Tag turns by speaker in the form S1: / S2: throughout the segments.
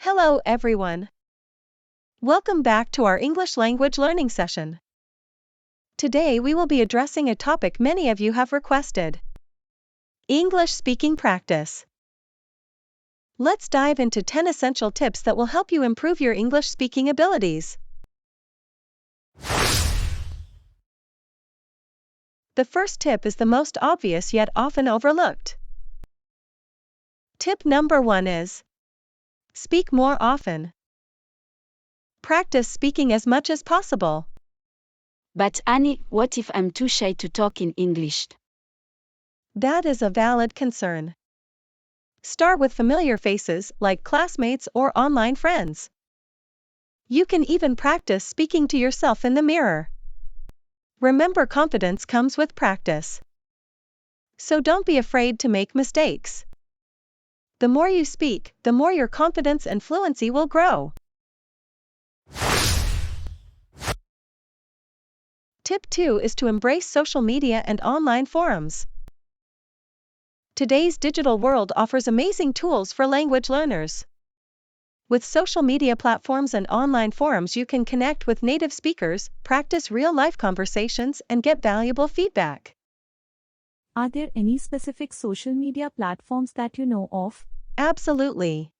S1: Hello everyone. Welcome back to our English language learning session. Today we will be addressing a topic many of you have requested: English speaking practice. Let's dive into 10 essential tips that will help you improve your English speaking abilities. The first tip is the most obvious yet often overlooked. Tip number 1 is: speak more often. Practice speaking as much as possible.
S2: But Annie, what if I'm too shy to talk in English?
S1: That is a valid concern. Start with familiar faces like classmates or online friends. You can even practice speaking to yourself in the mirror. Remember, confidence comes with practice. So don't be afraid to make mistakes. The more you speak, the more your confidence and fluency will grow. Tip 2 is to embrace social media and online forums. Today's digital world offers amazing tools for language learners. With social media platforms and online forums, you can connect with native speakers, practice real-life conversations, and get valuable feedback.
S3: Are there any specific social media platforms that you know of?
S1: Absolutely.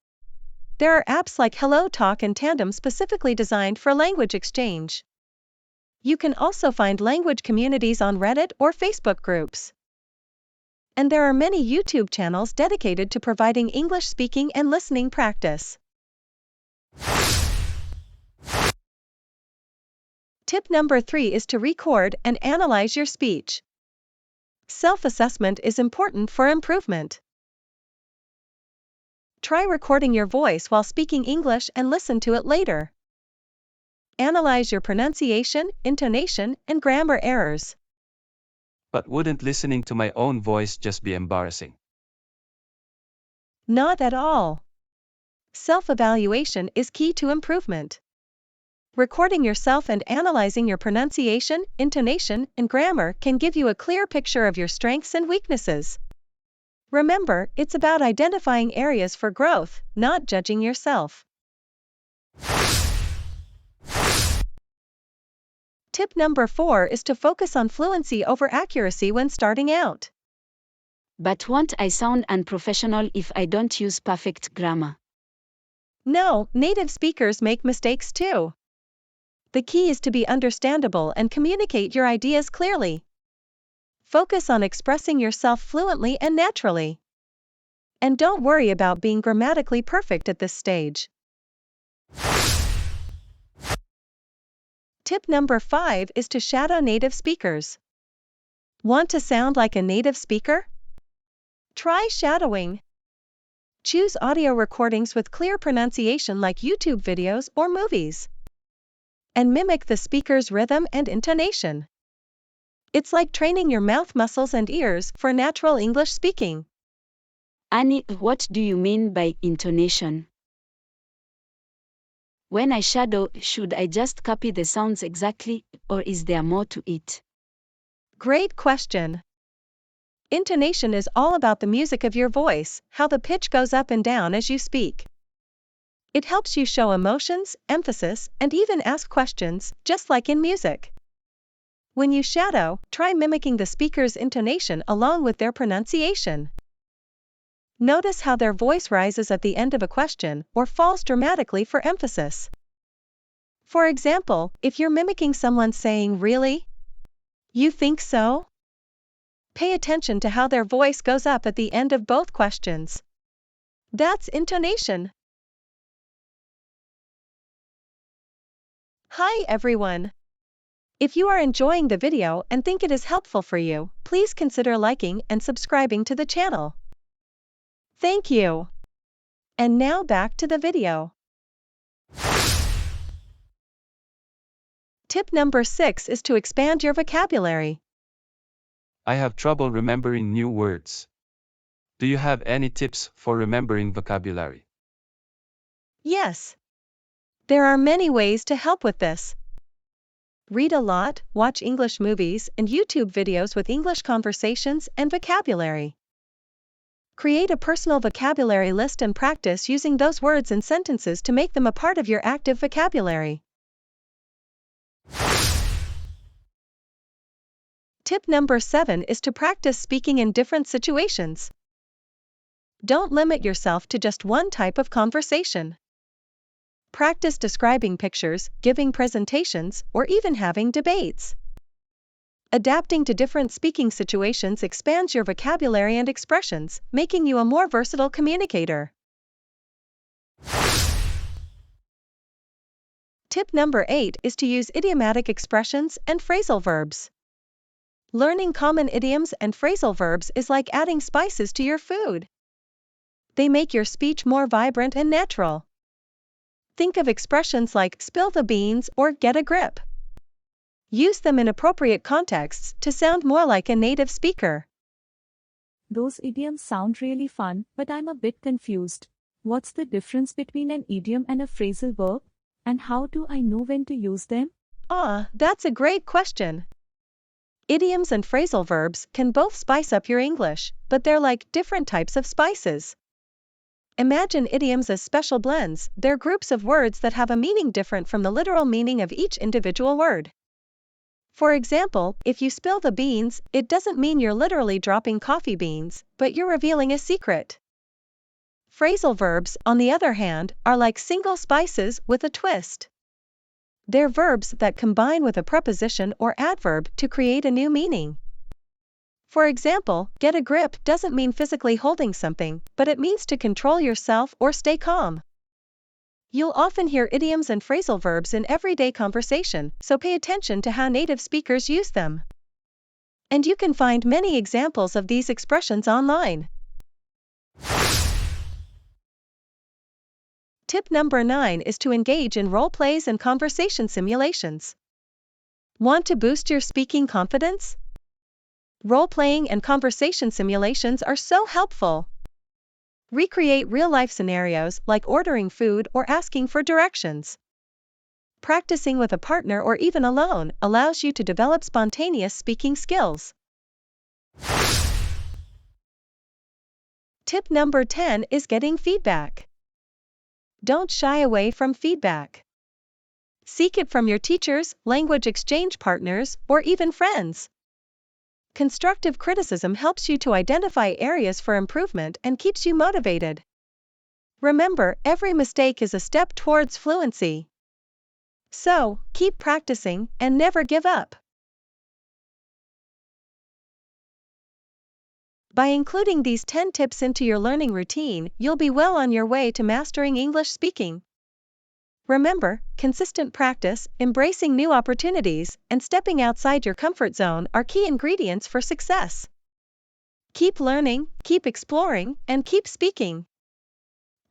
S1: There are apps like Hello Talk and Tandem specifically designed for language exchange. You can also find language communities on Reddit or Facebook groups. And there are many YouTube channels dedicated to providing English speaking and listening practice. Tip number 3 is to record and analyze your speech. Self-assessment is important for improvement. Try recording your voice while speaking English and listen to it later. Analyze your pronunciation, intonation, and grammar errors.
S4: But wouldn't listening to my own voice just be embarrassing?
S1: Not at all. Self-evaluation is key to improvement. Recording yourself and analyzing your pronunciation, intonation, and grammar can give you a clear picture of your strengths and weaknesses. Remember, it's about identifying areas for growth, not judging yourself. Tip number 4 is to focus on fluency over accuracy when starting out.
S2: But won't I sound unprofessional if I don't use perfect grammar?
S1: No, native speakers make mistakes too. The key is to be understandable and communicate your ideas clearly. Focus on expressing yourself fluently and naturally. And don't worry about being grammatically perfect at this stage. Tip number 5 is to shadow native speakers. Want to sound like a native speaker? Try shadowing. Choose audio recordings with clear pronunciation like YouTube videos or movies. And mimic the speaker's rhythm and intonation. It's like training your mouth muscles and ears for natural English speaking.
S2: Annie, what do you mean by intonation? When I shadow, should I just copy the sounds exactly, or is there more to it?
S1: Great question. Intonation is all about the music of your voice, how the pitch goes up and down as you speak. It helps you show emotions, emphasis, and even ask questions, just like in music. When you shadow, try mimicking the speaker's intonation along with their pronunciation. Notice how their voice rises at the end of a question or falls dramatically for emphasis. For example, if you're mimicking someone saying, "Really? You think so?" Pay attention to how their voice goes up at the end of both questions. That's intonation. Hi everyone! If you are enjoying the video and think it is helpful for you, please consider liking and subscribing to the channel. Thank you. And now back to the video. Tip number 6 is to expand your vocabulary.
S4: I have trouble remembering new words. Do you have any tips for remembering vocabulary?
S1: Yes. There are many ways to help with this. Read a lot, watch English movies and YouTube videos with English conversations and vocabulary. Create a personal vocabulary list and practice using those words and sentences to make them a part of your active vocabulary. Tip number 7 is to practice speaking in different situations. Don't limit yourself to just one type of conversation. Practice describing pictures, giving presentations, or even having debates. Adapting to different speaking situations expands your vocabulary and expressions, making you a more versatile communicator. Tip number 8 is to use idiomatic expressions and phrasal verbs. Learning common idioms and phrasal verbs is like adding spices to your food. They make your speech more vibrant and natural. Think of expressions like spill the beans or get a grip. Use them in appropriate contexts to sound more like a native speaker.
S3: Those idioms sound really fun, but I'm a bit confused. What's the difference between an idiom and a phrasal verb? And how do I know when to use them?
S1: That's a great question. Idioms and phrasal verbs can both spice up your English, but they're like different types of spices. Imagine idioms as special blends. They're groups of words that have a meaning different from the literal meaning of each individual word. For example, if you spill the beans, it doesn't mean you're literally dropping coffee beans, but you're revealing a secret. Phrasal verbs, on the other hand, are like single spices with a twist. They're verbs that combine with a preposition or adverb to create a new meaning. For example, get a grip doesn't mean physically holding something, but it means to control yourself or stay calm. You'll often hear idioms and phrasal verbs in everyday conversation, so pay attention to how native speakers use them. And you can find many examples of these expressions online. Tip number 9 is to engage in role plays and conversation simulations. Want to boost your speaking confidence? Role-playing and conversation simulations are so helpful. Recreate real-life scenarios like ordering food or asking for directions. Practicing with a partner or even alone allows you to develop spontaneous speaking skills. Tip number 10 is getting feedback. Don't shy away from feedback. Seek it from your teachers, language exchange partners, or even friends. Constructive criticism helps you to identify areas for improvement and keeps you motivated. Remember, every mistake is a step towards fluency. So, keep practicing and never give up. By including these 10 tips into your learning routine, you'll be well on your way to mastering English speaking. Remember, consistent practice, embracing new opportunities, and stepping outside your comfort zone are key ingredients for success. Keep learning, keep exploring, and keep speaking.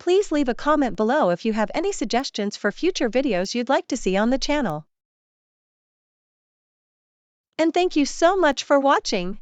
S1: Please leave a comment below if you have any suggestions for future videos you'd like to see on the channel. And thank you so much for watching.